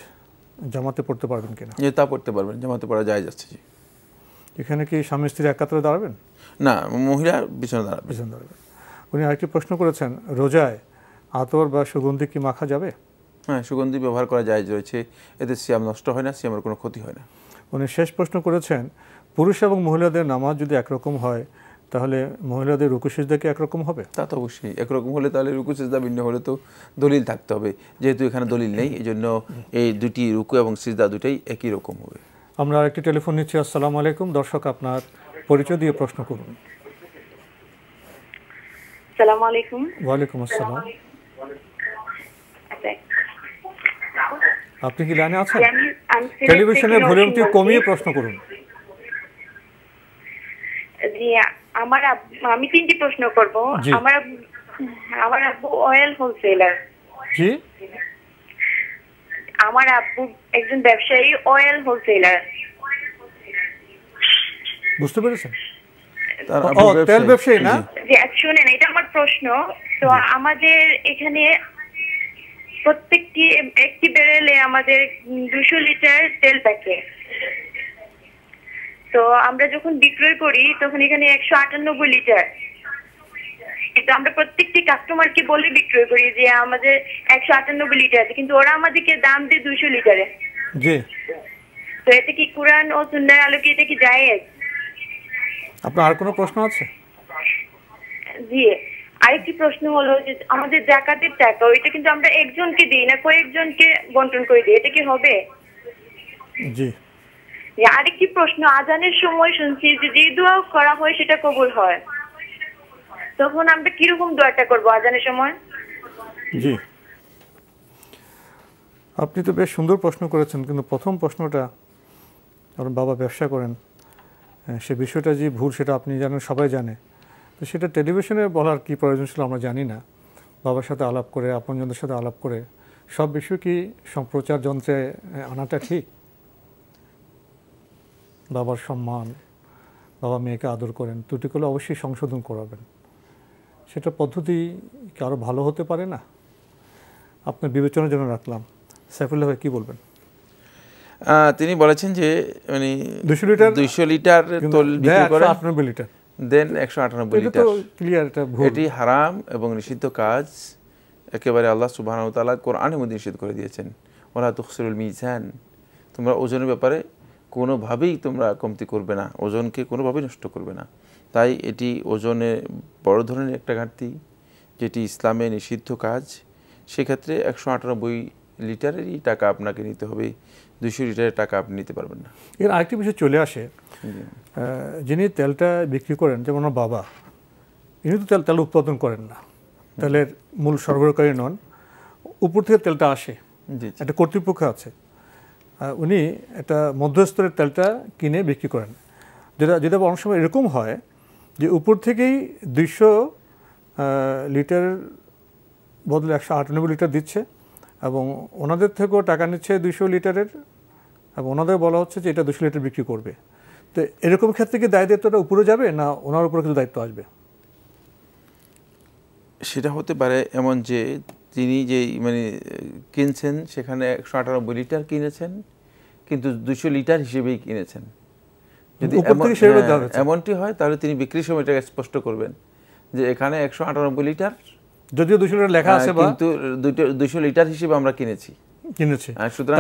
জামাতে পড়তে পারবেন কিনা? তা পড়তে পারবেন, জামাতে পড়া যায় যাচ্ছে। জি। এখানে কি স্বামী স্ত্রী এক কাতারে দাঁড়াবেন? না, মহিলা পিছনে দাঁড়াবেন। উনি আরেকটি প্রশ্ন করেছেন, রোজায় আতর বা সুগন্ধি কি মাখা যাবে? হ্যাঁ, সুগন্ধি ব্যবহার করা জায়েজ রয়েছে, এতে সিয়াম নষ্ট হয় না, সিয়ামের কোনো ক্ষতি হয় না। উনি শেষ প্রশ্ন করেছেন, পুরুষ এবং মহিলাদের নামাজ যদি একরকম হয়, তাহলে মহিলাদের রুকু সিজদা কি একরকম হবে? তা তো অবশ্যই একরকম হলে তাহলে রুকু সিজদা ভিন্ন হলে তো দলিল থাকতে হবে, যেহেতু এখানে দলিল নেই, এই জন্য এই দুটি রুকু এবং সিজদা দুটাই একই রকম হবে। আমরা আরেকটি টেলিফোন নিচ্ছি। আসসালামু আলাইকুম। দর্শক, আপনার পরিচয় দিয়ে প্রশ্ন করুন। আসসালামু আলাইকুম। ওয়ালাইকুম আসসালাম। আপনি কি লাইনে আছেন? টেলিভিশনের ভলিউমটি কমিয়ে প্রশ্ন করুন। জি, আমি 3টি প্রশ্ন করব। আমার আব্বু অয়েল হোলসেলার। জি, আমার আব্বু একজন ব্যবসায়ী, অয়েল হোলসেলার। বুঝতে পেরেছেন? তেল ব্যবসায়ী না? জি, শুনেন, এটা আমার প্রশ্ন। তো আমাদের এখানে একটি ব্যারেলে আমাদের 200 লিটার তেল থাকে। তো আমরা যখন বিক্রয় করি তখন এখানে 198 লিটার, কিন্তু আমরা প্রত্যেকটি কাস্টমারকে বলে বিক্রয় করি যে আমাদের 198 লিটার আছে, কিন্তু ওরা আমাদেরকে দাম দেয় 200 লিটারে। জি। তো এটা কি কুরআন ও সুন্নাহর আলোকে এটা কি জায়েজ? আপনার আর কোনো প্রশ্ন আছে? জি, আরেকটি প্রশ্ন হলো যে আমাদের যাকাতের টাকা, ওইটা কিন্তু আমরা একজনকে দিই না, কয়েকজনকে বন্টন করে দিই, এটা কি হবে? জি। আরেকটি প্রশ্ন, আজানের সময় শুনছি যে দোয়া করা হয় সেটা কবুল হয়, তখন আমরা কিরকম দোয়াটা করবো আজানের সময়? জি, আপনি তো বেশ সুন্দর প্রশ্ন করেছেন, কিন্তু প্রথম প্রশ্নটা, কারণ বাবা ব্যবসা করেন, সে বিষয়টা যে ভুল সেটা আপনি জানেন, সবাই জানে, তো সেটা টেলিভিশনে বলার কি প্রয়োজন ছিল আমরা জানি না। বাবার সাথে আলাপ করে, আপনজনদের সাথে আলাপ করে সব বিষয় কি সম্প্রচার যন্ত্রে আনাটা ঠিক? বাবার সম্মান, বাবা মেয়েকে আদর করেন, ত্রুটি করলে অবশ্যই সংশোধন করাবেন। সেটা পদ্ধতি কি আরও ভালো হতে পারে না? আপনার বিবেচনার জন্য রাখলাম। সাইফুল্লাহ ভাই কী বলবেন? তিনি বলেছেন যে মানে 200 লিটার তৈল বিক্রি করেন, 198 লিটার দেন 198 লিটার। ক্লিয়ার, এটা ভুল। এটি হারাম এবং নিষিদ্ধ কাজ, একেবারে আল্লাহ সুবহানাহু ওয়া তাআলা কোরআনের মধ্যে নিষেধ করে দিয়েছেন, ওয়ালা তুখসিরুল মিজান, তোমরা ওজনের ব্যাপারে কোনোভাবেই তোমরা কমতি করবে না, ওজনকে কোনোভাবেই নষ্ট করবে না। তাই এটি ওজনে বড় ধরনের একটা ঘাটতি, যেটি ইসলামে নিষিদ্ধ কাজ। সেক্ষেত্রে 198 লিটারেরই টাকা আপনাকে নিতে হবে, 200 লিটারের টাকা আপনি নিতে পারবেন না। এর আরেকটি বিষয় চলে আসে, যিনি তেলটা বিক্রি করেন, যেমন আমার বাবা, ইনি তো তেল উৎপাদন করেন না, তেলের মূল সরবরাহকারী নন, উপর থেকে তেলটা আসে, একটা কর্তৃপক্ষ আছে, উনি একটা মধ্যস্তরের তেলটা কিনে বিক্রি করেন। যেটা অনেক সময় এরকম হয় যে উপর থেকেই 200 লিটার বদলে 198 লিটার দিচ্ছে, এবং ওনাদের থেকেও টাকা নিচ্ছে 200 লিটারের, এবং ওনাদের বলা হচ্ছে যে এটা 200 লিটার বিক্রি করবে। তো এরকম ক্ষেত্রে কি দায়িত্বটা উপরে যাবে, না ওনার উপরে কিছু দায়িত্ব আসবে? সেটা হতে পারে এমন যে তিনি যেই মানে কিনছেন সেখানে 198 লিটার কিনেছেন, কিন্তু 200 লিটার হিসেবেই কিনেছেন। যদি এমনটি হয় তাহলে তিনি বিক্রির সময়টা স্পষ্ট করবেন যে এখানে 198 লিটার, যদিও 200 লিটার লেখা আছে, কিন্তু 200 লিটার হিসেবে আমরা কিনেছি। সুতরাং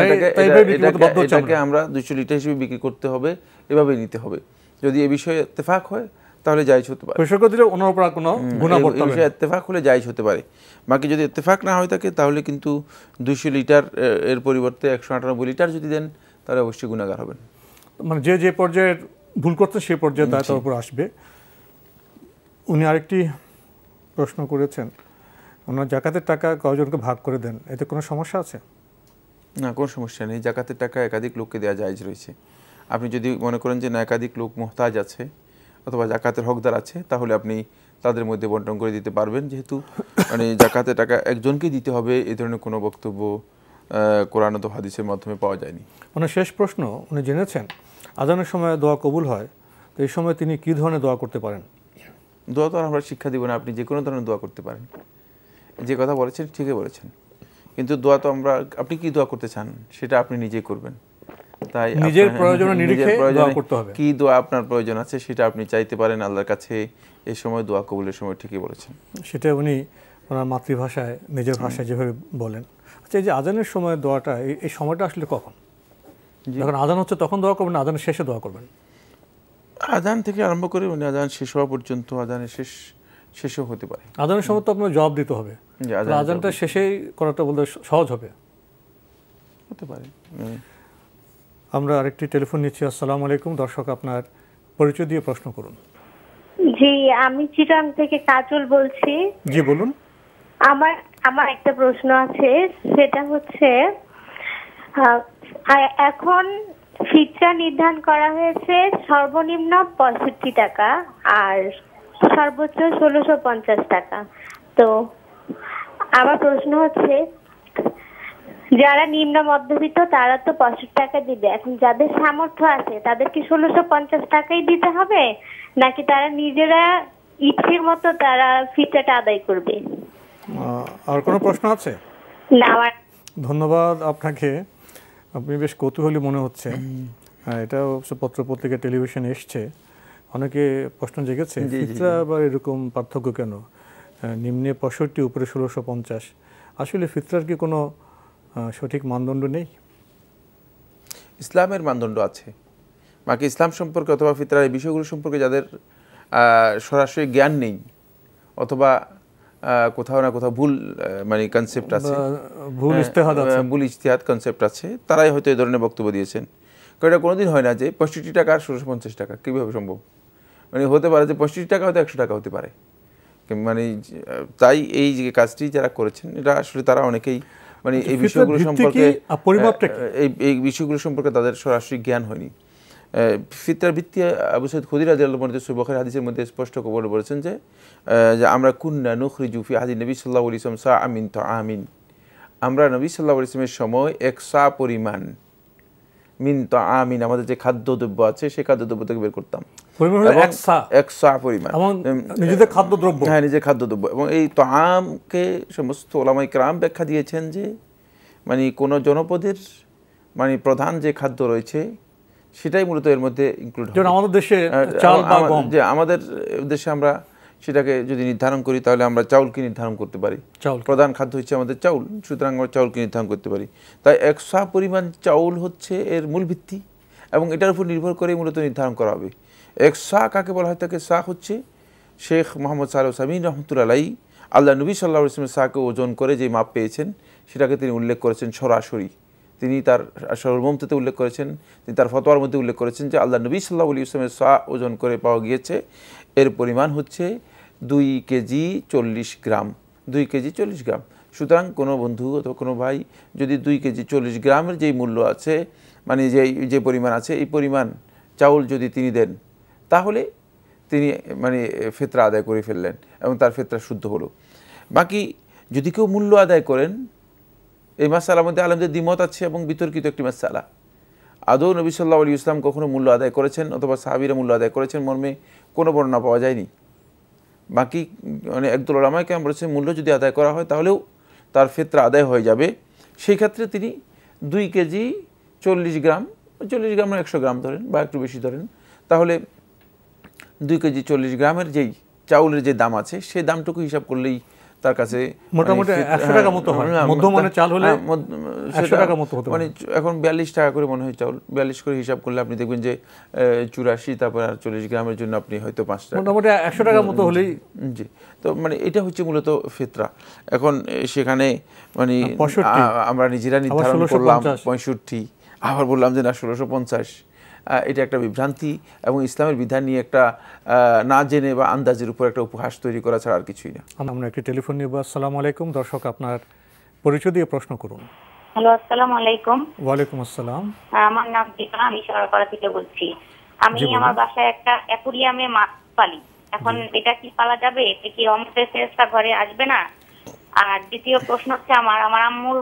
এটাকে আমরা 200 লিটার হিসেবে বিক্রি করতে হবে, এভাবে নিতে হবে। যদি এ বিষয়ে ইত্তেফাক হয় তাহলে জায়েজ হতে পারে, ইত্তেফাক হলে জায়েজ হতে পারে। বাকি যদি ইত্তেফাক না হয়ে থাকে তাহলে কিন্তু 200 লিটার এর পরিবর্তে 198 লিটার যদি দেন তাহলে অবশ্যই গুনাহগার হবেন। মানে যে পর্যায়ে ভুল করতে সেই পর্যায়ে দায়িত্বের উপর আসবে। উনি আরেকটি প্রশ্ন করেছেন, ওনার জাকাতের টাকা কয়জনকে ভাগ করে দেন, এতে কোনো সমস্যা আছে? না, কোনো সমস্যা নেই। জাকাতের টাকা একাধিক লোককে দেওয়া জায়েজ রয়েছে। আপনি যদি মনে করেন যে না একাধিক লোক মুহতাজ আছে অথবা জাকাতের হকদার আছে, তাহলে আপনি তাদের মধ্যে বন্টন করে দিতে পারবেন। যেহেতু মানে জাকাতের টাকা একজনকেই দিতে হবে, এই ধরনের কোনো বক্তব্য কোরআন ও হাদিসের মাধ্যমে পাওয়া যায়নি। মানে শেষ প্রশ্ন, উনি জেনেছেন আজানের সময় দোয়া কবুল হয়, তো এই সময় তিনি কী ধরনের দোয়া করতে পারেন? দোয়া তো আমরা শিক্ষা দিব না, আপনি যে কোনো ধরনের দোয়া করতে পারেন। যে কথা বলেছেন ঠিকই বলেছেন, কিন্তু দোয়া তো আপনি কি দোয়া করতে চান সেটা আপনি নিজেই করবেন। তাই নিজের প্রয়োজন করতে হবে। কি দোয়া আপনার প্রয়োজন আছে সেটা আপনি চাইতে পারেন আল্লাহর কাছে। এই সময় দোয়া কবুলের সময় ঠিকই বলেছেন। সেটা উনি ওনার মাতৃভাষায় নিজের ভাষায় যেভাবে বলেন। আচ্ছা, এই যে আজানের সময় দোয়াটা, এই সময়টা আসলে কখন? যখন আজান হচ্ছে তখন দোয়া করবেন, আজানের শেষে দোয়া করবেন? আজান থেকে আরম্ভ করে উনি আজান শেষ হওয়া পর্যন্ত, আজানের শেষও হতে পারে। আজানের সময় তো আপনার জবাব দিতে হবে, আজানটা শেষেই করাটা বলতে সহজ হবে, হতে পারে। আমরা আরেকটি টেলিফোন নিচ্ছি। আসসালামু আলাইকুম। দর্শক, আপনার পরিচয় দিয়ে প্রশ্ন করুন। জি, আমি চিটাং থেকে কাজল বলছি। জি বলুন। আমার একটা প্রশ্ন আছে, সেটা হচ্ছে এখন ফিতরা নির্ধারণ করা হয়েছে সর্বনিম্ন 65 টাকা আর সর্বোচ্চ 1650 টাকা। তো আমার প্রশ্ন হচ্ছে, যারা নিম্ন মধ্যবিত্ত তারা তো 65 টাকা দিবে, এখন যাদের সামর্থ্য আছে তাদের কি 1650 টাকাই দিতে হবে, নাকি তারা নিজেরা ইচ্ছের মতো তারা ফিতরাটা আদায় করবে? আর কোনো প্রশ্ন আছে? না। ধন্যবাদ আপনাকে, আপনি বেশ কৌতূহলী মনে হচ্ছে। হ্যাঁ, এটা অবশ্য পত্রপত্রিকা টেলিভিশনে এসছে, অনেকে প্রশ্ন জেগেছে ফিতরা আবার এরকম পার্থক্য কেন, নিম্নে 65 উপরে 1650। আসলে ফিতরার কি কোনো সঠিক মানদণ্ড নেই? ইসলামের মানদণ্ড আছে, বাকি ইসলাম সম্পর্কে অথবা ফিতরার এই বিষয়গুলো সম্পর্কে যাদের সরাসরি জ্ঞান নেই অথবা কোথাও না কোথাও ভুল মানে কনসেপ্ট আছে, ভুল ইজতিহাদ কনসেপ্ট আছে, তারাই হয়তো এই ধরনের বক্তব্য দিয়েছেন। কারণ এটা কোনোদিন হয় না যে 65 টাকা আর 1650 টাকা, কীভাবে সম্ভব? মানে হতে পারে যে 65 টাকা হয়তো 100 টাকা হতে পারে। মানে তাই এই যে কাজটি যারা করেছেন এটা আসলে তারা অনেকেই মানে এই বিষয়গুলো সম্পর্কে বিষয়গুলো সম্পর্কে তাদের সরাসরি জ্ঞান হয়নি। ফিতরার ভিত্তি আবু সাঈদ খুদরি রাদিয়াল্লাহু আনহু সহিহ বুখারী হাদিসের মধ্যে স্পষ্ট করে বলেছেন যে আমরা কুন্না নুখরিজু ফি আহদি নবী সাল্লাল্লাহু আলাইহি ওয়াসাল্লাম সাআ মিন তাআমিন, আমরা নবী সাল্লাল্লাহু আলাইহি ওয়াসাল্লামের সময় এক সা পরিমাণ মিন তাআমিন আমাদের যে খাদ্যদ্রব্য আছে সেই খাদ্যদ্রব্য থেকে বের করতাম। এক সা পরিমাণ, নিজেদের খাদ্যদ্রব্য, হ্যাঁ নিজের খাদ্যদ্রব্য। এবং এই তাআমকে সমস্ত উলামায়ে কেরাম ব্যাখ্যা দিয়েছেন যে মানে কোনো জনপদের মানে প্রধান যে খাদ্য রয়েছে সেটাই মূলত এর মধ্যে ইনক্লুড হবে। আমাদের দেশে চাল বা গম, যে আমাদের দেশে আমরা সেটাকে যদি নির্ধারণ করি তাহলে আমরা চাউলকে নির্ধারণ করতে পারি, প্রধান খাদ্য হচ্ছে আমাদের চাউল, সুতরাং আমরা চাউলকে নির্ধারণ করতে পারি। তাই 100 পরিমাণ চাউল হচ্ছে এর মূল ভিত্তি এবং এটার উপর নির্ভর করে মূলত নির্ধারণ করা হবে। 100 কাকে বলা হয়? তাকে সা হচ্ছে শেখ মোহাম্মদ সালেহ সামিন রহমতুল্লাহ আলাইহি আল্লাহ নবী সাল্লাল্লাহু আলাইহি ওয়াসাল্লাম সাকে ওজন করে যে মাপ পেয়েছেন সেটাকে তিনি উল্লেখ করেছেন সরাসরি। তিনি তার সর্বমতে উল্লেখ করেছেন, তিনি তার ফতোয়ার মধ্যে উল্লেখ করেছেন যে আল্লাহ নবী সাল্লাল্লাহু আলাইহি ওয়াসাল্লামের সা ওজন করে পাওয়া গিয়েছে, এর পরিমাণ হচ্ছে 2 কেজি 40 গ্রাম। 2 কেজি 40 গ্রাম। সুতরাং কোনো বন্ধু অথবা কোনো ভাই যদি 2 কেজি 40 গ্রামের যেই মূল্য আছে, মানে যে পরিমাণ আছে, এই পরিমাণ চাউল যদি তিনি দেন তাহলে তিনি মানে ফিতরা আদায় করে ফেললেন এবং তার ফিতরা শুদ্ধ হলো। বাকি যদি কেউ মূল্য আদায় করেন, এই মাসআলার মধ্যে আলেমদের দ্বিমত আছে এবং বিতর্কিত একটি মাসআলা। আদৌ নবী সাল্লাল্লাহু আলাইহি ওয়াসাল্লাম কখনো মূল্য আদায় করেছেন অথবা সাহাবীরা মূল্য আদায় করেছেন মর্মে কোনো বর্ণনা পাওয়া যায়নি। বাকি মানে একদল উলামায়ে কেরাম বলেছেন মূল্য যদি আদায় করা হয় তাহলেও তার ফিতরা আদায় হয়ে যাবে। সেই ক্ষেত্রে তিনি 2 কেজি 40 গ্রাম, 40 গ্রাম 100 গ্রাম ধরেন বা একটু বেশি ধরেন, তাহলে 2 কেজি 40 গ্রামের যেই চাউলের যে দাম আছে সেই দামটুকু হিসাব করলেই তার কাছে মোটামুটি 100 টাকা মতো হয়। মধ্যমানের চাল হলে 100 টাকা মতো হতো, মানে এখন 42 টাকা করে মনে হয় চাউল। 42 করে হিসাব করলে আপনি দেখবেন যে 84, তারপর আর 40 গ্রামের জন্য আপনি হয়তো 5 টাকা, মোটামুটি 100 টাকা মতো হলেই। জি, তো মানে এটা হচ্ছে মূলত ফিতরা। এখন সেখানে মানে আমরা নিজেরা নির্ধারণ করলাম 65, আবার বললাম যে না 1650, এটা একটা বিভ্রান্তি এবং ইসলামের বিধান নিয়ে একটা না জেনে বা আন্দাজের উপর একটা উপহাস তৈরি করা ছাড়া আর কিছুই না। আমরা একটি টেলিফোন নিব। আসসালামু আলাইকুম। দর্শক আপনার পরিচয় দিয়ে প্রশ্ন করুন। হ্যালো, আসসালামু আলাইকুম। ওয়ালাইকুম আসসালাম। আমার নাম দীপা, আমি সরকারা থেকে বলছি। আমি আমার বাসায় একটা অ্যাকুরিয়ামে মাছ পালি। এখন এটা কি পালা যাবে? এটা কি রমজানের ফেরেশতা ঘরে আসবে না? আর দ্বিতীয় প্রশ্ন হচ্ছে আমার আম্মুর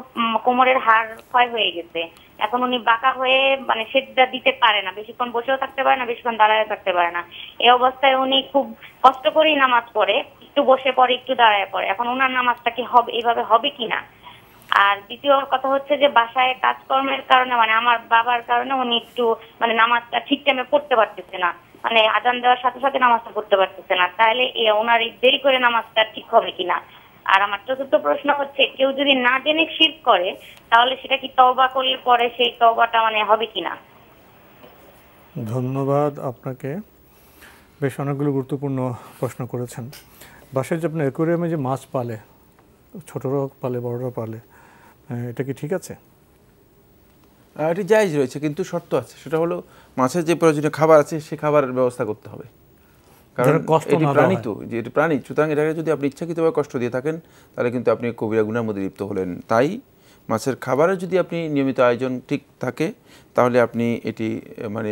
কোমরের হাড় ক্ষয় হয়ে গেছে। এখন উনি বাঁকা হয়ে মানে সেজদা দিতে পারে না, বেশিক্ষণ বসেও থাকতে পারে না, বেশিক্ষণ দাঁড়ায় থাকতে পারে না। এই অবস্থায় উনি খুব কষ্ট করেই নামাজ পড়ে, একটু বসে পড়ে, একটু দাঁড়ায় পড়ে। এখন ওনার নামাজটা কি হবে, এইভাবে হবে কিনা? আর দ্বিতীয় কথা হচ্ছে যে বাসায় কাজকর্মের কারণে মানে আমার বাবার কারণে উনি একটু মানে নামাজটা ঠিক টাইমে পড়তে পারতেছে না, মানে আজান দেওয়ার সাথে সাথে নামাজটা পড়তে পারতেছে না। তাহলে ওনার দেরি করে নামাজটা ঠিক হবে কিনা? আর আমার চতুর্থ প্রশ্ন হচ্ছে কেউ যদি না জেনে শিরক করে তাহলে সেটা কি তওবা করলে পরে সেই তওবাটা মানে হবে কিনা? ধন্যবাদ আপনাকে, বেশ অনেকগুলো গুরুত্বপূর্ণ প্রশ্ন করেছেন। বাসায় যে আপনার অ্যাকুরিয়ামে যে মাছ পালে, ছোটরাও পালে বড়রাও পালে, এটা কি ঠিক আছে? এটি জায়েজ রয়েছে, কিন্তু শর্ত আছে। সেটা হলো মাছের যে প্রয়োজনীয় খাবার আছে সেই খাবারের ব্যবস্থা করতে হবে, কারণ এটি প্রাণী, তো যে এটি প্রাণী, সুতরাং এটাকে যদি আপনি ইচ্ছাকৃতভাবে কষ্ট দিয়ে থাকেন তাহলে কিন্তু আপনি কবিরা গুনার মধ্যে লিপ্ত হলেন। তাই মাছের খাবারের যদি আপনি নিয়মিত আয়োজন ঠিক থাকে তাহলে আপনি এটি মানে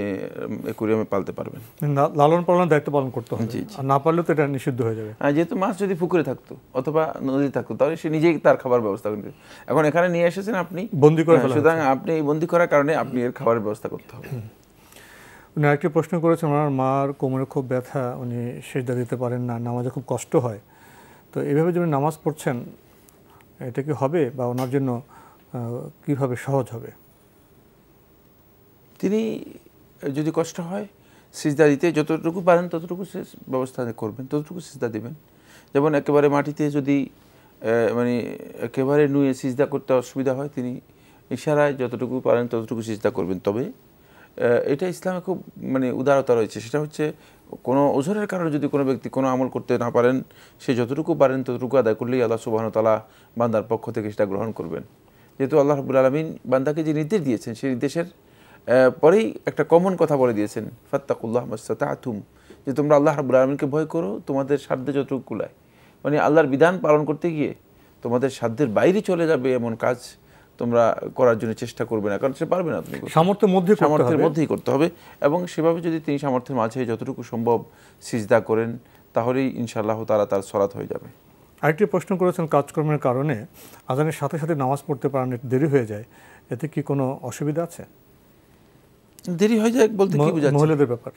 অ্যাকুরিয়ামে পালতে পারবেন। লালন পালনের দায়িত্ব পালন করতে হবে, আর না পারলে তো এটা নিষিদ্ধ হয়ে যাবে। যেহেতু মাছ যদি পুকুরে থাকতো অথবা নদীতে থাকতো তাহলে সে নিজেই তার খাবার ব্যবস্থা করবে। এখন এখানে নিয়ে এসেছেন আপনি বন্দি করে, সুতরাং আপনি বন্দি করার কারণে আপনি এর খাবারের ব্যবস্থা করতে হবে। উনি আরেকটি প্রশ্ন করেছেন, ওনার মার কোমরে খুব ব্যথা, উনি সেজদা দিতে পারেন না, নামাজে খুব কষ্ট হয়। তো এইভাবে যদি নামাজ পড়ছেন এটা কি হবে, বা ওনার জন্য কীভাবে সহজ হবে? তিনি যদি কষ্ট হয় সিজদা দিতে যতটুকু পারেন ততটুকু ব্যবস্থা করবেন, ততটুকু সিজদা দেবেন। যেমন একেবারে মাটিতে যদি মানে একেবারে নুয়ে সিজদা করতে অসুবিধা হয় তিনি ইশারায় যতটুকু পারেন ততটুকু সিজদা করবেন। তবে এটা ইসলামে খুব মানে উদারতা রয়েছে, সেটা হচ্ছে কোনো ওজনের কারণে যদি কোনো ব্যক্তি কোনো আমল করতে না পারেন সে যতটুকু পারেন ততটুকু আদায় করলেই আল্লাহ সুবহানাহু ওয়া তাআলা বান্দার পক্ষ থেকে সেটা গ্রহণ করবেন। যেহেতু আল্লাহ রাব্বুল আলামিন বান্দাকে যে নির্দেশ দিয়েছেন সেই নির্দেশের পরেই একটা কমন কথা বলে দিয়েছেন, ফাত্তাকুল্লাহ মাসতাতা'তুম, যে তোমরা আল্লাহ রাব্বুল আলামিনকে ভয় করো তোমাদের সাধ্যে যতটুকু কুলায়। মানে আল্লাহর বিধান পালন করতে গিয়ে তোমাদের সাধ্যের বাইরে চলে যাবে এমন কাজ তোমরা করার জন্য চেষ্টা করবে না, কারণ সে পারবে না। আপনি সামর্থ্যের মধ্যেই করতে হবে এবং সেভাবে যদি তিনি সামর্থ্যের মাঝে যতটুকু সম্ভব সিজদা করেন তাহলেই ইনশাআল্লাহ তাআলা তার সলাত হয়ে যাবে। আরেকটি প্রশ্ন করেছেন, কাজকর্মের কারণে আজানের সাথে সাথে নামাজ পড়তে পারেন, দেরি হয়ে যায়, এতে কি কোনো অসুবিধা আছে? দেরি হয়ে যায় বলতে কি বোঝাচ্ছে? মহিলাদের ব্যাপার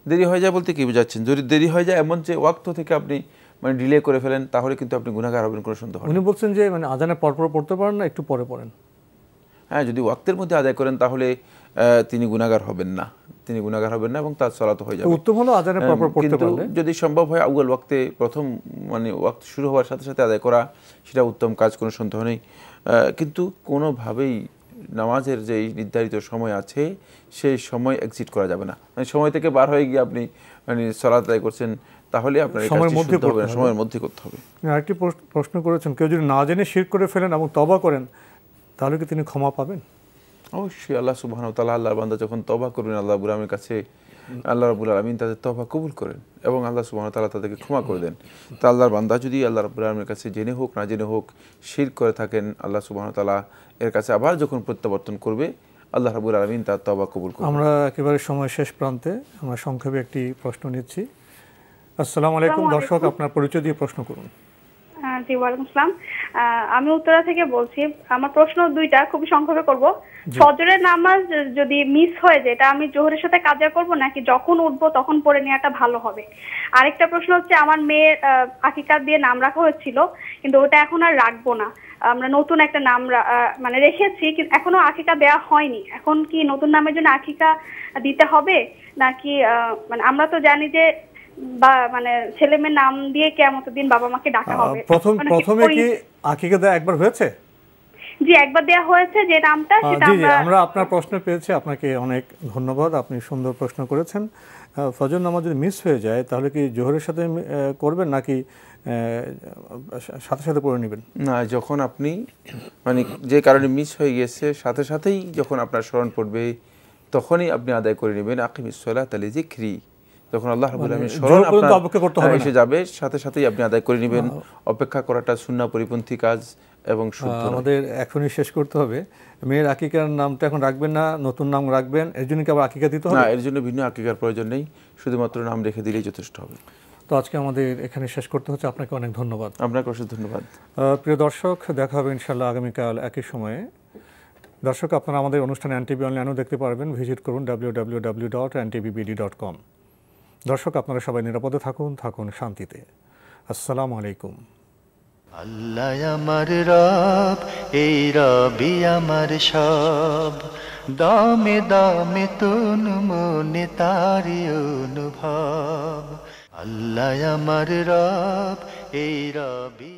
দেরি হয়ে যায় বলতে কি বোঝাচ্ছেন? যদি দেরি হয়ে যায় এমন যে ওয়াক্ত থেকে আপনি মানে ডিলে করে ফেলেন, তাহলে কিন্তু আপনি গুনাহগার হবেন, কোনো সন্দেহ নেই। উনি বলছেন যে মানে আজানের পরপর পড়তে পারেন না, একটু পরে পড়েন। হ্যাঁ, যদি ওয়াক্তের মধ্যে আদায় করেন তাহলে তিনি গুনাহগার হবেন না, তিনি গুনাহগার হবেন না এবং তার সালাত হয়ে যাবে। উত্তম হলো আজানের পরপর পড়তে পারলে। যদি সম্ভব হয় আউয়াল ওয়াক্তে, প্রথম মানে ওয়াক্ত শুরু হওয়ার সাথে সাথে আদায় করা, সেটা উত্তম কাজ, কোনো সন্দেহ নেই। কিন্তু কোনোভাবেই নামাজের যে নির্ধারিত সময় আছে সেই সময় এক্সিট করা যাবে না। মানে সময় থেকে বার হয়ে গিয়ে আপনি মানে সালাত আদায় করছেন, তাহলে আপনার সময়ের মধ্যে করতে হবে, সময়ের মধ্যে করতে হবে। আরেকটি প্রশ্ন করেছেন, কেউ যদি না জেনে শিরক করে ফেলেন এবং তওবা করেন তাহলে কি তিনি ক্ষমা পাবেন? অবশ্যই আল্লাহ সুবহানাহু ওয়া তাআলা, আল্লাহর বান্দা যখন তওবা করবেন আল্লাহ রাব্বুল আলামিনের কাছে, আল্লাহ রাব্বুল আলামিন তাদের তওবা কবুল করেন এবং আল্লাহ সুবহানাহু ওয়া তাআলা তাদেরকে ক্ষমা করে দেন। তা আল্লাহর বান্দা যদি আল্লাহ রাব্বুল আলামিনের কাছে জেনে হোক না জেনে হোক শিরক করে থাকেন, আল্লাহ সুবহানাহু ওয়া তাআলা এর কাছে আবার যখন প্রত্যাবর্তন করবে আল্লাহ রাব্বুল আলামিন তার তওবা কবুল করবেন। আমরা একেবারে সময় শেষ প্রান্তে, আমরা সংক্ষেপে একটি প্রশ্ন নিচ্ছি। আসসালামু আলাইকুম। দর্শক, আপনার পরিচয় দিয়ে প্রশ্ন করুন। জি, ওয়ালাইকুম আসসালাম। আমি উত্তরা থেকে বলছি। আমার প্রশ্ন দুইটা, খুবই সংক্ষেপে করব। ফজরের নামাজ যদি মিস হয়ে যায়, এটা আমি জোহরের সাথে কাজা করব নাকি যখন উঠবো তখন পড়ে নেওয়াটা ভালো হবে? আরেকটা প্রশ্ন হচ্ছে, আমার মেয়ের আকিকা দিয়ে নাম রাখা হয়েছিল, কিন্তু ওটা এখন আর রাখবো না। আমরা নতুন একটা নাম মানে রেখেছি, কিন্তু এখনো আকিকা দেওয়া হয়নি। এখন কি নতুন নামের জন্য আকিকা দিতে হবে নাকি? মানে আমরা তো জানি যে বা মানে ছেলে মেয়ের নাম দিয়ে কিয়ামতের দিন বাবা মাকে ডাকা হবে। প্রথমে কি আকিকা দেয়া একবার হয়েছে? জি, একবার দেয়া হয়েছে, যে নামটা সেটা আমরা আপনার প্রশ্ন পেয়েছি। আপনাকে অনেক ধন্যবাদ, আপনি সুন্দর প্রশ্ন করেছেন। ফজর নামাজ যদি মিস হয়ে যায় তাহলে কি জোহরের সাথে করবেন নাকি সাথে সাথে পড়ে নেবেন? না, যখন আপনি মানে যে কারণে মিস হয়ে গেছে সাথে সাথেই যখন আপনার স্মরণ পড়বে তখনই আপনি আদায় করে নেবেন। আকিমিস সালাতা লিযিকরি, যখন আল্লাহ রাব্বুল আলামিন স্মরণ আপনার এসে যাবে সাথে সাথেই আপনি আদায় করে নেবেন। অপেক্ষা করাটা সুন্নাহ পরিপন্থী কাজ এবং শুদ্ধ। আমাদের এখনই শেষ করতে হবে। মেয়ের আকিকার নামটা এখন রাখবেন না, নতুন নাম রাখবেন? এর জন্য কি আবার আকিকা দিতে হবে? না, এর জন্য ভিন্ন আকিকার প্রয়োজন নেই, শুধুমাত্র নাম রেখে দিলেই যথেষ্ট হবে। তো আজকে আমাদের এখানে শেষ করতে হচ্ছে। আপনাকে অনেক ধন্যবাদ। আপনাকে অশেষ ধন্যবাদ। প্রিয় দর্শক, দেখা হবে ইনশাআল্লাহ আগামীকাল একই সময়ে। দর্শক, আপনারা আমাদের অনুষ্ঠানে এনটিভি অনলাইনেও দেখতে পারবেন। ভিজিট করুন www.ntvbd.com। দর্শক, আপনারা সবাই নিরাপদে থাকুন, থাকুন শান্তিতে। আসসালামু আলাইকুম। আল্লাহ আমার রব, এই রবি আমার সব, দামে দামে তুন মনে তারি অনুভব। আল্লাহ আমার রব, এই রবি।